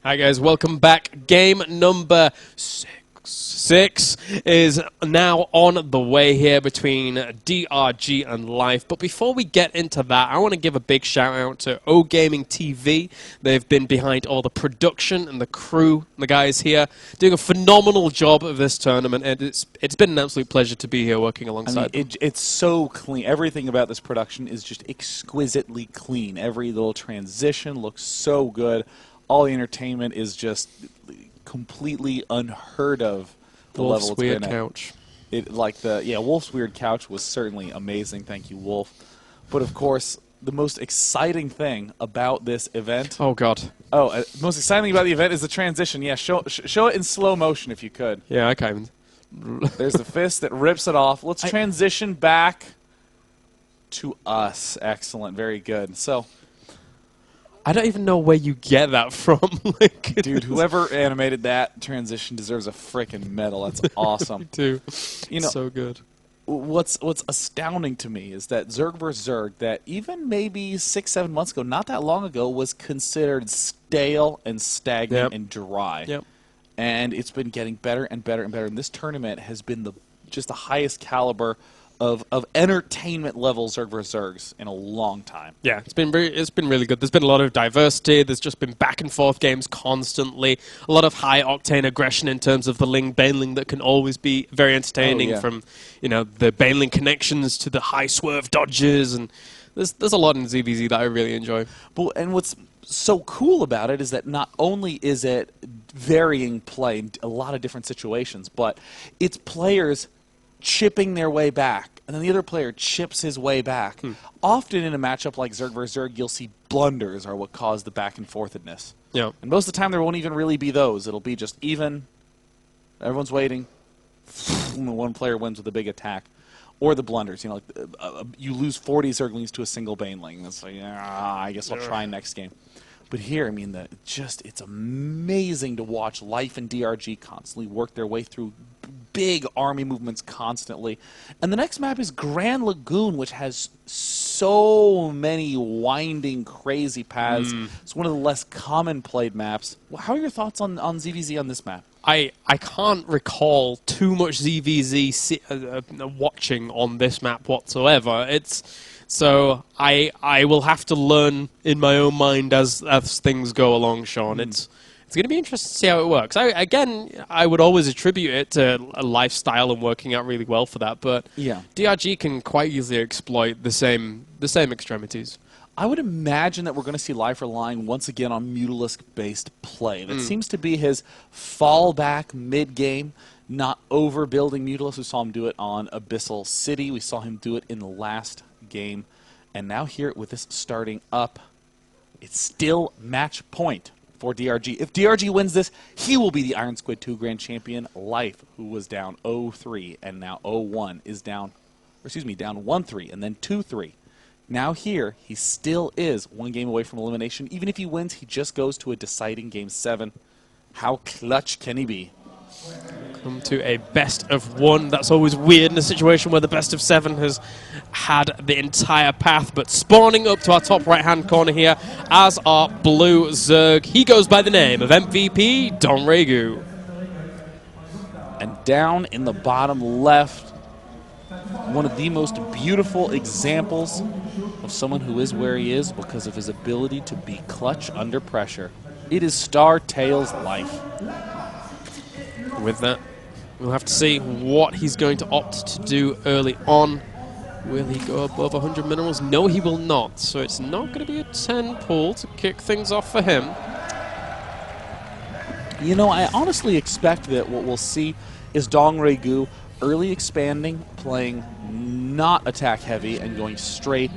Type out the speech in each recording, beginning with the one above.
Hi guys, welcome back. Game number six is now on the way here between DRG and Life. But before we get into that, I want to give a big shout out to O Gaming TV. They've been behind all the production and the crew, the guys here, doing a phenomenal job of this tournament. And it's been an absolute pleasure to be here working alongside them. It's so clean. Everything about this production is just exquisitely clean. Every little transition looks so good. All the entertainment is just completely unheard of. The Wolf's level it's weird been couch. Wolf's weird couch was certainly amazing. Thank you, Wolf. But of course, the most exciting thing about this event. Oh God. Most exciting thing about the event is the transition. Yeah, show it in slow motion if you could. Yeah, I can't. There's the fist that rips it off. Let's transition back to us. Excellent, very good. So. I don't even know where you get that from. Dude, whoever animated that transition deserves a frickin' medal. That's awesome. Me too. You know, so good. What's astounding to me is that Zerg vs. Zerg, that even maybe 6-7 months ago, not that long ago, was considered stale and stagnant and dry. Yep. And it's been getting better and better and better. And this tournament has been just the highest caliber of entertainment level Zerg vs. Zergs in a long time. Yeah, it's been really good. There's been a lot of diversity. There's just been back and forth games constantly. A lot of high octane aggression in terms of the Ling Baneling that can always be very entertaining. From the Baneling connections to the high swerve dodges, and there's a lot in ZVZ that I really enjoy. And what's so cool about it is that not only is it varying play in a lot of different situations, but it's players chipping their way back, and then the other player chips his way back. Often in a matchup like Zerg vs. Zerg, you'll see blunders are what cause the back and forthedness. Yeah. And most of the time there won't even really be those. It'll be just even, everyone's waiting, and one player wins with a big attack. Or the blunders, you lose 40 Zerglings to a single Baneling. It's like, I guess I'll try next game. But here, I mean, it's amazing to watch Life and DRG constantly work their way through big army movements constantly. And the next map is Grand Lagoon, which has so many winding, crazy paths. It's one of the less common played maps. How are your thoughts on ZVZ on this map? I can't recall too much ZVZ watching on this map whatsoever. So I will have to learn in my own mind as things go along, Sean. It's going to be interesting to see how it works. I would always attribute it to a lifestyle and working out really well for that, but DRG can quite easily exploit the same extremities. I would imagine that we're going to see Life relying once again on Mutalisk-based play. That seems to be his fallback mid-game, not overbuilding Mutalisk. We saw him do it on Abyssal City. We saw him do it in the last game. And now here with this starting up, it's still match point for DRG. If DRG wins this, he will be the Iron Squid 2 Grand Champion. Life, who was down 0-3 and now 0-1, is down 1-3 and then 2-3. Now here, he still is one game away from elimination. Even if he wins, he just goes to a deciding Game 7. How clutch can he be? Come to a best of one. That's always weird in a situation where the best of 7 has had the entire path. But spawning up to our top right-hand corner here as our blue Zerg. He goes by the name of MVP Don Regu. And down in the bottom left, one of the most beautiful examples of someone who is where he is because of his ability to be clutch under pressure. It is Star Tails Life. With that, we'll have to see what he's going to opt to do early on. Will he go above 100 minerals? No, he will not. So it's not going to be a 10 pull to kick things off for him. You know, I honestly expect that what we'll see is Dong Regu early expanding, playing not attack heavy, and going straight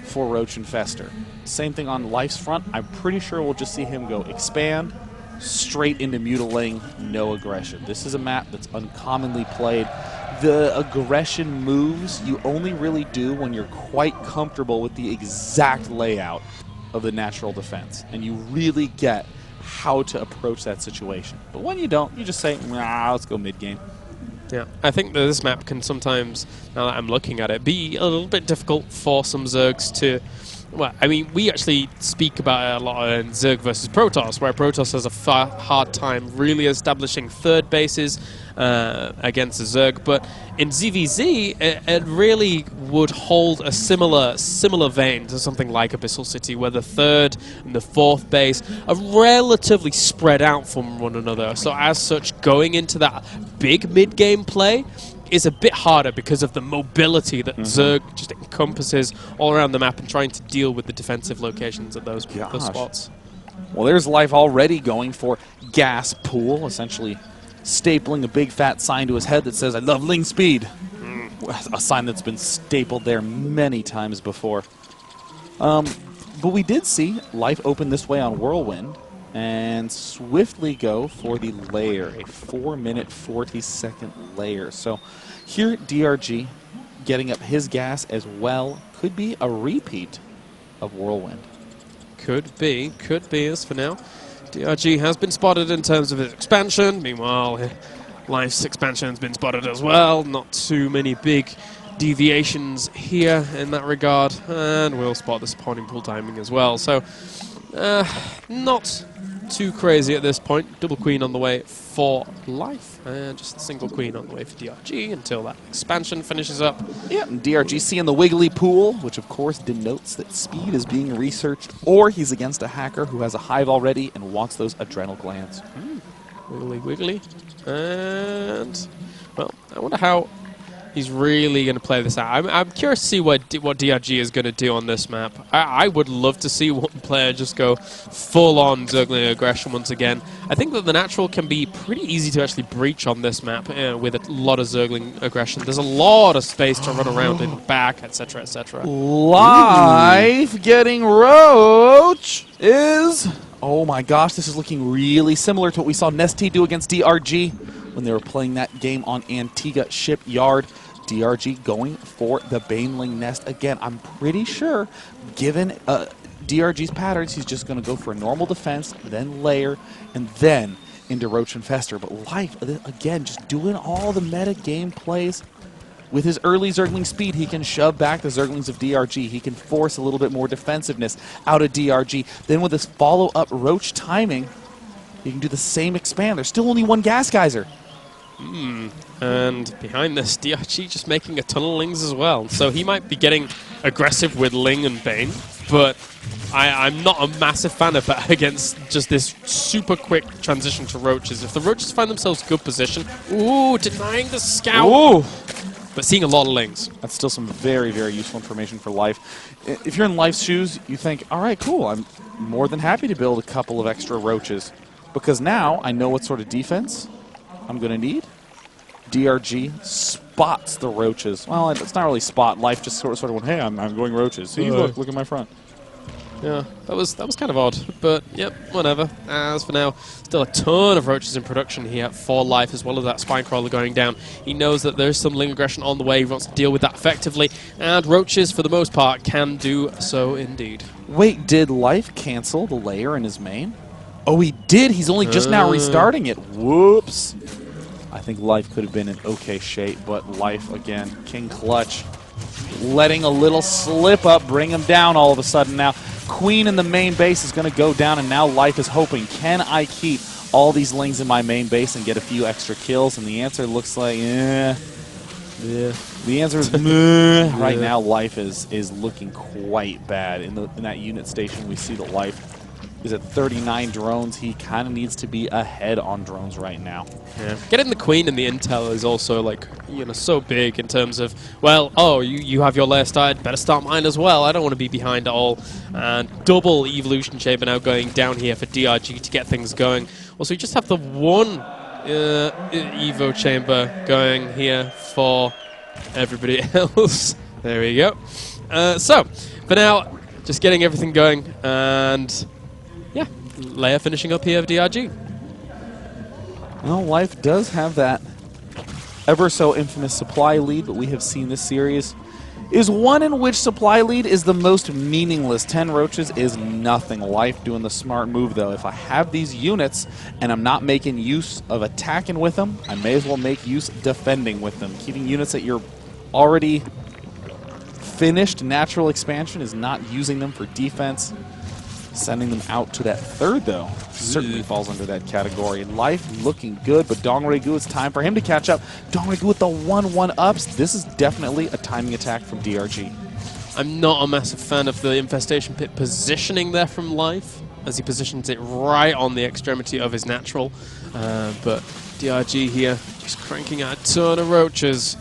for Roach and Fester. Same thing on Life's front. I'm pretty sure we'll just see him go expand, straight into Mutiling, no aggression. This is a map that's uncommonly played. The aggression moves you only really do when you're quite comfortable with the exact layout of the natural defense, and you really get how to approach that situation. But when you don't, you just say, nah, let's go mid-game. Yeah, I think that this map can sometimes, now that I'm looking at it, be a little bit difficult for some Zergs to Well, I mean, we actually speak about it a lot in Zerg versus Protoss, where Protoss has a hard time really establishing third bases against the Zerg. But in ZVZ, it really would hold a similar vein to something like Abyssal City, where the third and the fourth base are relatively spread out from one another. So as such, going into that big mid-game play is a bit harder because of the mobility that Zerg just encompasses all around the map and trying to deal with the defensive locations at those spots. Well, there's Life already going for gas pool, essentially stapling a big fat sign to his head that says, "I love Ling Speed." A sign that's been stapled there many times before. But we did see Life open this way on Whirlwind and swiftly go for the layer, a 4-minute, 40-second layer. So here, DRG getting up his gas as well. Could be a repeat of Whirlwind. Could be as for now. DRG has been spotted in terms of his expansion. Meanwhile, Life's expansion has been spotted as well. Not too many big deviations here in that regard. And we'll spot the spawning pool timing as well. So, not too crazy at this point. Double queen on the way for Life, and just a single queen on the way for DRG until that expansion finishes up. Yeah, and DRG seeing the wiggly pool, which of course denotes that Speed is being researched, or he's against a hacker who has a hive already and wants those adrenal glands. Wiggly, wiggly. And, well, I wonder how he's really going to play this out. I'm curious to see what DRG is going to do on this map. I would love to see one player just go full-on Zergling aggression once again. I think that the natural can be pretty easy to actually breach on this map with a lot of Zergling aggression. There's a lot of space to run around in back, etc., etc. Life getting Roach is... Oh my gosh, this is looking really similar to what we saw Nesty do against DRG when they were playing that game on Antigua Shipyard. DRG going for the Baneling Nest again. I'm pretty sure, given DRG's patterns, he's just going to go for a normal defense, then layer, and then into Roach Infester. But Life, again, just doing all the meta game plays. With his early Zergling speed, he can shove back the Zerglings of DRG. He can force a little bit more defensiveness out of DRG. Then with his follow-up Roach timing, he can do the same expand. There's still only one Gas Geyser. And behind this, DRG just making a ton of Lings as well. So he might be getting aggressive with Ling and Bane, but I'm not a massive fan of that against just this super quick transition to Roaches. If the Roaches find themselves good position, ooh, denying the scout. Ooh. But seeing a lot of Lings. That's still some very, very useful information for Life. If you're in Life's shoes, you think, all right, cool, I'm more than happy to build a couple of extra Roaches. Because now I know what sort of defense I'm going to need. DRG spots the Roaches. Well, it's not really spot. Life just sort of went, hey, I'm going Roaches. See, look at my front. Yeah, that was kind of odd, but yep, whatever. As for now, still a ton of Roaches in production here for Life, as well as that Spine Crawler going down. He knows that there's some Ling aggression on the way. He wants to deal with that effectively, and Roaches, for the most part, can do so indeed. Wait, did Life cancel the layer in his main? Oh, he did. He's only just now restarting it. Whoops. I think Life could have been in okay shape, but Life, again, King Clutch, letting a little slip up, bring him down all of a sudden now. Queen in the main base is going to go down, and now Life is hoping, can I keep all these Lings in my main base and get a few extra kills? And the answer looks like, yeah. The answer is meh. Right now, Life is looking quite bad. In that unit station, we see that Life is at 39 drones. He kind of needs to be ahead on drones right now. Yeah. Getting the Queen and the intel is also, like, you know, so big in terms of, well, oh, you have your lair started, better start mine as well. I don't want to be behind at all. And double Evolution Chamber now going down here for DRG to get things going. Also, you just have the one Evo Chamber going here for everybody else. There we go. So, for now, just getting everything going, and yeah, Leia finishing up here of DRG. Well, Life does have that ever so infamous supply lead, but we have seen this series is one in which supply lead is the most meaningless. 10 Roaches is nothing. Life doing the smart move, though. If I have these units and I'm not making use of attacking with them, I may as well make use defending with them. Keeping units that you're already finished natural expansion, is not using them for defense. Sending them out to that third, though, certainly falls under that category. Life looking good, but Dongregu, it's time for him to catch up. Dongregu with the 1-1 ups. This is definitely a timing attack from DRG. I'm not a massive fan of the Infestation Pit positioning there from Life, as he positions it right on the extremity of his natural. But DRG here just cranking out a ton of roaches.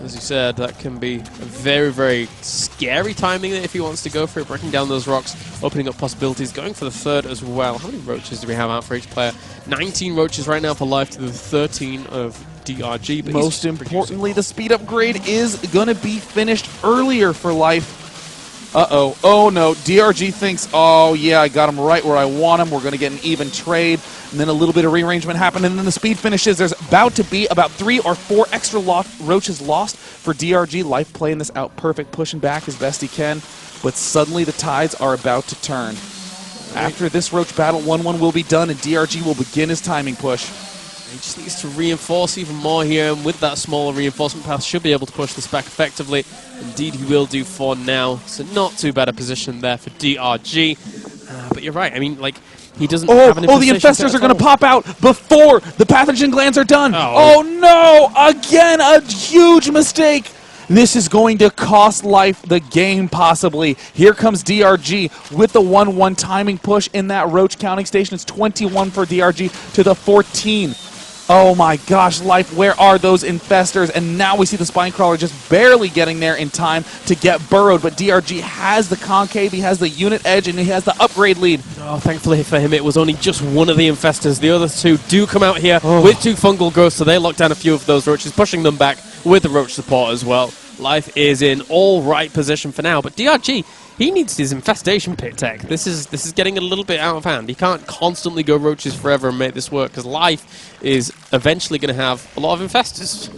As you said, that can be a very, very scary timing if he wants to go for it, breaking down those rocks, opening up possibilities, going for the third as well. How many roaches do we have out for each player? 19 roaches right now for Life to the 13 of DRG. But most importantly, the speed upgrade is going to be finished earlier for Life. Uh-oh. Oh, no. DRG thinks, oh, yeah, I got him right where I want him. We're going to get an even trade. And then a little bit of rearrangement happened, and then the speed finishes. There's about to be about 3 or 4 extra roaches lost for DRG. Life playing this out perfect, pushing back as best he can. But suddenly the tides are about to turn. After this roach battle, 1-1 will be done, and DRG will begin his timing push. He just needs to reinforce even more here, and with that smaller reinforcement path, should be able to push this back effectively. Indeed, he will do for now. So not too bad a position there for DRG. But you're right. I mean, like, he doesn't have an the infestors are going to pop out before the pathogen glands are done. Oh, no! Again, a huge mistake. This is going to cost Life the game, possibly. Here comes DRG with the 1-1 timing push in that roach counting station. It's 21 for DRG to the 14. Oh my gosh, Life, where are those infestors? And now we see the spine crawler just barely getting there in time to get burrowed. But DRG has the concave, he has the unit edge, and he has the upgrade lead. Oh, thankfully for him, it was only just one of the infestors. The other two do come out here with 2 fungal growths, so they lock down a few of those roaches, pushing them back with the roach support as well. Life is in all right position for now, but DRG, he needs his infestation pit tech. This is getting a little bit out of hand. He can't constantly go roaches forever and make this work, because Life is eventually going to have a lot of infestors.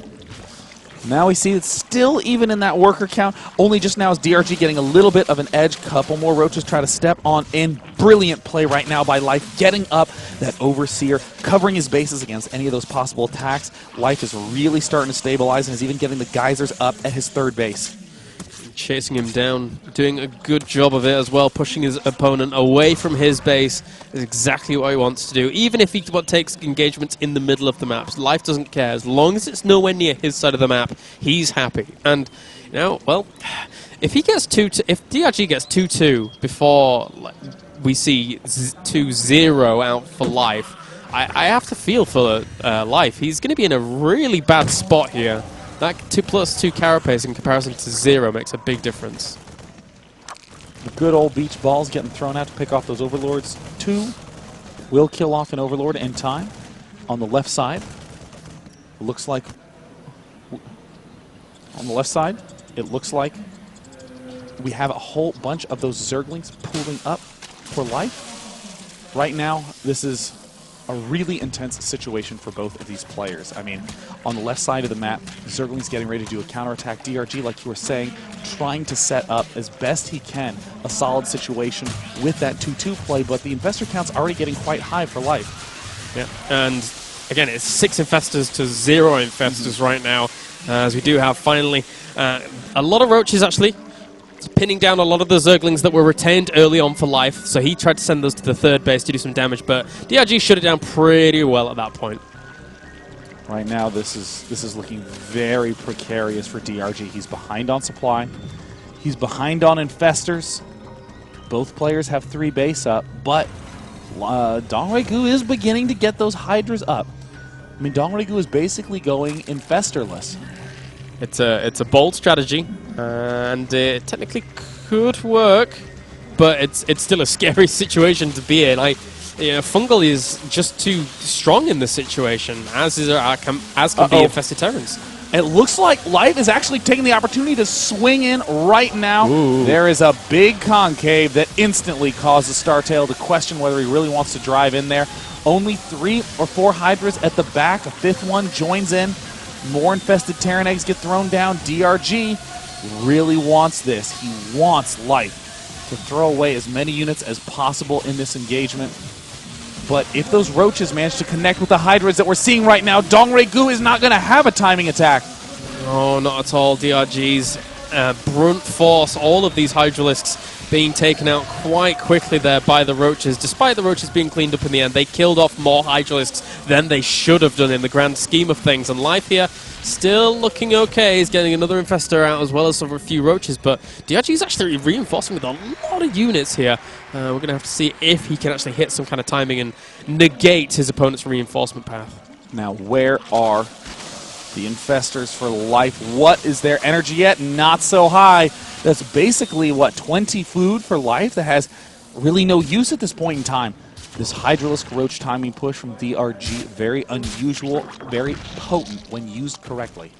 Now we see it's still even in that worker count. Only just now is DRG getting a little bit of an edge. Couple more roaches try to step on in. Brilliant play right now by Life, getting up that Overseer, covering his bases against any of those possible attacks. Life is really starting to stabilize and is even getting the geysers up at his third base. Chasing him down, doing a good job of it as well, pushing his opponent away from his base is exactly what he wants to do. Even if he takes engagements in the middle of the map, Life doesn't care. As long as it's nowhere near his side of the map, he's happy. And, you know, well, if he gets if DRG gets 2-2 before we see 2-0 out for Life, I have to feel for Life. He's going to be in a really bad spot here. That 2+2 carapace in comparison to 0 makes a big difference. The good old beach balls getting thrown out to pick off those overlords. 2 will kill off an overlord in time. On the left side, it looks like we have a whole bunch of those Zerglings pooling up for Life. Right now, this is a really intense situation for both of these players. I mean, on the left side of the map, Zergling's getting ready to do a counterattack. DRG, like you were saying, trying to set up as best he can a solid situation with that 2-2 play, but the infestor count's already getting quite high for Life. Yeah, and again, it's 6 infestors to 0 infestors right now, as we do have finally a lot of roaches actually. It's pinning down a lot of the Zerglings that were retained early on for Life, so he tried to send those to the third base to do some damage, but DRG shut it down pretty well at that point. Right now, this is looking very precarious for DRG. He's behind on supply. He's behind on infestors. Both players have 3 base up, but Dongregu is beginning to get those hydras up. I mean, Dongregu is basically going infestorless. It's a bold strategy, and it technically could work, but it's still a scary situation to be in. Fungal is just too strong in this situation, as can be infested Terrans. It looks like Life is actually taking the opportunity to swing in right now. Ooh. There is a big concave that instantly causes Startail to question whether he really wants to drive in there. Only 3 or 4 hydras at the back. A 5th one joins in. More infested Terran eggs get thrown down. DRG really wants this. He wants Life to throw away as many units as possible in this engagement. But if those roaches manage to connect with the hydras that we're seeing right now, Dongregu is not going to have a timing attack. Oh, not at all. DRG's brunt force all of these Hydralisks being taken out quite quickly there by the Roaches. Despite the Roaches being cleaned up in the end, they killed off more Hydralisks than they should have done in the grand scheme of things. And Life here still looking okay. He's getting another Infestor out as well as a few Roaches, but DRG is actually reinforcing with a lot of units here. We're going to have to see if he can actually hit some kind of timing and negate his opponent's reinforcement path. Now, where are the Infestors for Life? What is their energy yet? Not so high. That's basically, what, 20 food for Life that has really no use at this point in time. This Hydralisk Roach timing push from DRG, very unusual, very potent when used correctly.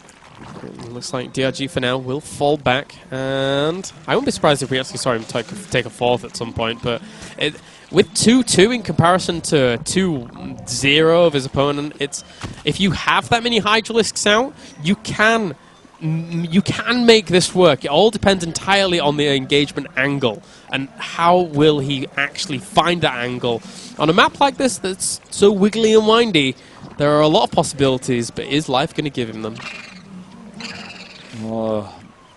It looks like DRG for now will fall back, and I wouldn't be surprised if we actually saw him take a fourth at some point, but with 2-2 in comparison to 2-0 of his opponent, if you have that many Hydralisks out, you can make this work. It all depends entirely on the engagement angle and how will he actually find that angle. On a map like this that's so wiggly and windy, there are a lot of possibilities, but is Life going to give him them?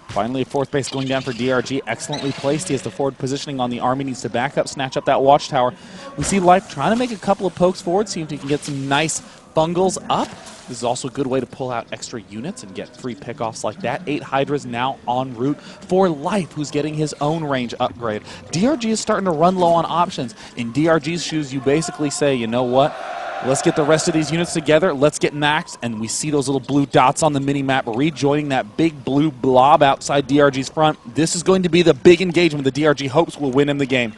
Finally, a fourth base going down for DRG. Excellently placed. He has the forward positioning on the army. Needs to back up, snatch up that watchtower. We see Life trying to make a couple of pokes forward, see if he can get some nice fungals up. This is also a good way to pull out extra units and get free pickoffs like that. 8 Hydras now en route for Life, who's getting his own range upgrade. DRG is starting to run low on options. In DRG's shoes, you basically say, you know what? Let's get the rest of these units together. Let's get maxed. And we see those little blue dots on the mini-map rejoining that big blue blob outside DRG's front. This is going to be the big engagement that DRG hopes will win him the game.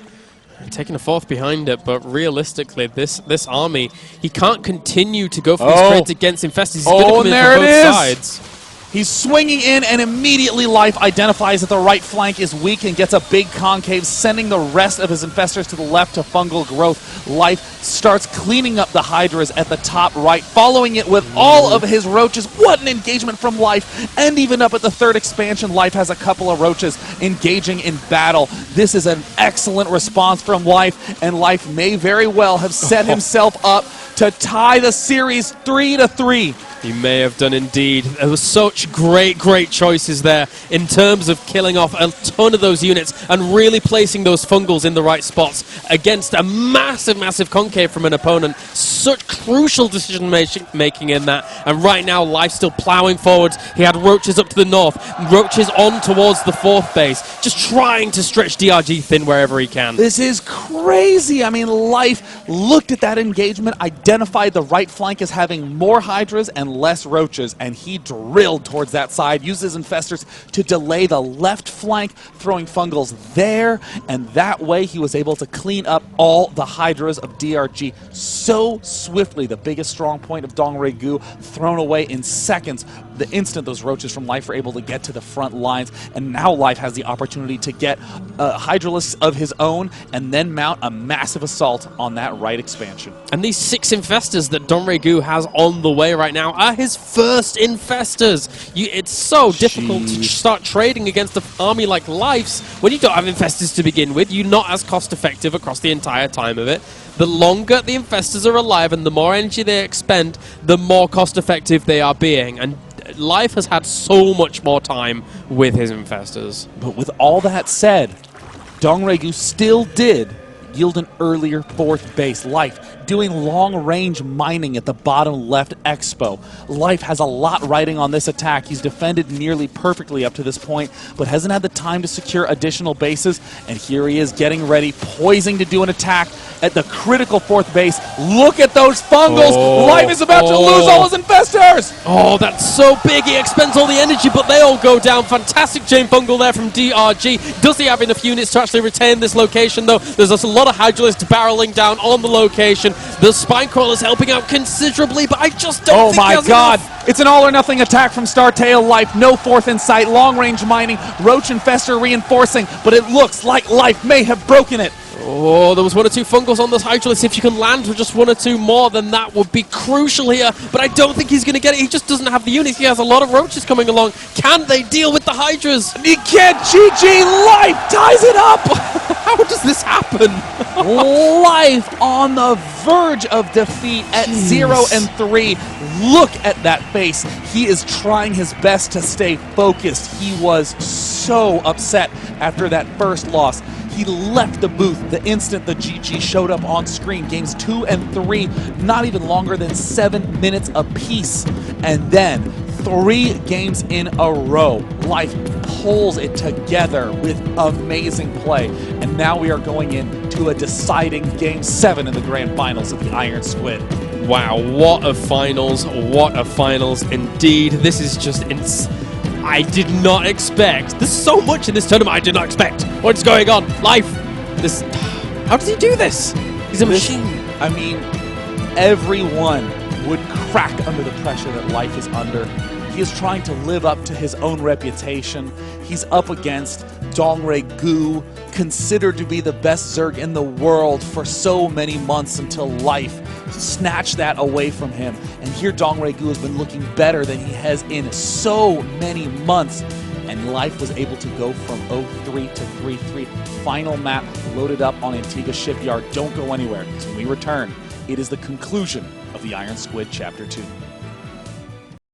Taking a fourth behind it, but realistically, this army, he can't continue to go for these trades against Infestors. He's going to come in from both sides. He's swinging in, and immediately Life identifies that the right flank is weak and gets a big concave, sending the rest of his Infestors to the left to fungal growth. Life starts cleaning up the Hydras at the top right, following it with all of his Roaches. What an engagement from Life! And even up at the third expansion, Life has a couple of Roaches engaging in battle. This is an excellent response from Life, and Life may very well have set himself up to tie the series 3-3. He may have done indeed. There were such great choices there in terms of killing off a ton of those units and really placing those fungals in the right spots against a massive concave from an opponent. Such crucial decision making in that. And right now, Life still plowing forwards. He had Roaches up to the north, Roaches on towards the fourth base, just trying to stretch DRG thin wherever he can. This is crazy. I mean, Life looked at that engagement, identified the right flank as having more Hydras and less Roaches, and he drilled towards that side, used his Infestors to delay the left flank, throwing fungals there, and that way he was able to clean up all the Hydras of DRG so swiftly. The biggest strong point of Dongregoo thrown away in seconds. The instant those Roaches from Life were able to get to the front lines, and now Life has the opportunity to get Hydralisks of his own and then mount a massive assault on that right expansion. And these 6 Infestors that Dongregoo has on the way right now are his first Infestors. It's so difficult to start trading against an army like Life's when you don't have Infestors to begin with. You're not as cost effective across the entire time of it. The longer the Infestors are alive and the more energy they expend, the more cost effective they are being. And Life has had so much more time with his Infestors. But with all that said, Dongregoo still did yield an earlier fourth base. Life doing long-range mining at the bottom left expo. Life has a lot riding on this attack. He's defended nearly perfectly up to this point, but hasn't had the time to secure additional bases, and here he is getting ready, poising to do an attack at the critical fourth base. Look at those fungals! Life is about to lose all his Infestors! Oh, that's so big. He expends all the energy, but they all go down. Fantastic chain fungal there from DRG. Does he have enough units to actually retain this location, though? There's also a lot of Hydralisks barreling down on the location. The Spine Crawler's helping out considerably, but I just don't think he has enough. It's an all-or-nothing attack from Startail Life. No fourth in sight. Long-range mining. Roach Infestor reinforcing, but it looks like Life may have broken it. Oh, there was 1 or 2 fungals on this Hydralisk. If you can land with just 1 or 2 more, then that would be crucial here. But I don't think he's going to get it. He just doesn't have the units. He has a lot of Roaches coming along. Can they deal with the Hydras? He can't. GG. Life ties it up. How How does this happen? Life on the verge of defeat at 0-3. Look at that face. He is trying his best to stay focused. He was so upset after that first loss. He left the booth the instant the GG showed up on screen. Games 2 and 3, not even longer than 7 minutes apiece. And then 3 games in a row. Life pulls it together with amazing play. And now we are going into a deciding Game 7 in the grand finals of the Iron Squid. Wow, what a finals. What a finals indeed. This is just I did not expect. There's so much in this tournament I did not expect. What's going on? Life. How does he do this? He's a machine. I mean, everyone would crack under the pressure that Life is under. He is trying to live up to his own reputation. He's up against Dongre Gu, considered to be the best Zerg in the world for so many months until Life snatched that away from him. And here Dongre Gu has been looking better than he has in so many months. And Life was able to go from 0-3 to 3-3. Final map loaded up on Antigua Shipyard. Don't go anywhere, because when we return, it is the conclusion of the Iron Squid Chapter 2.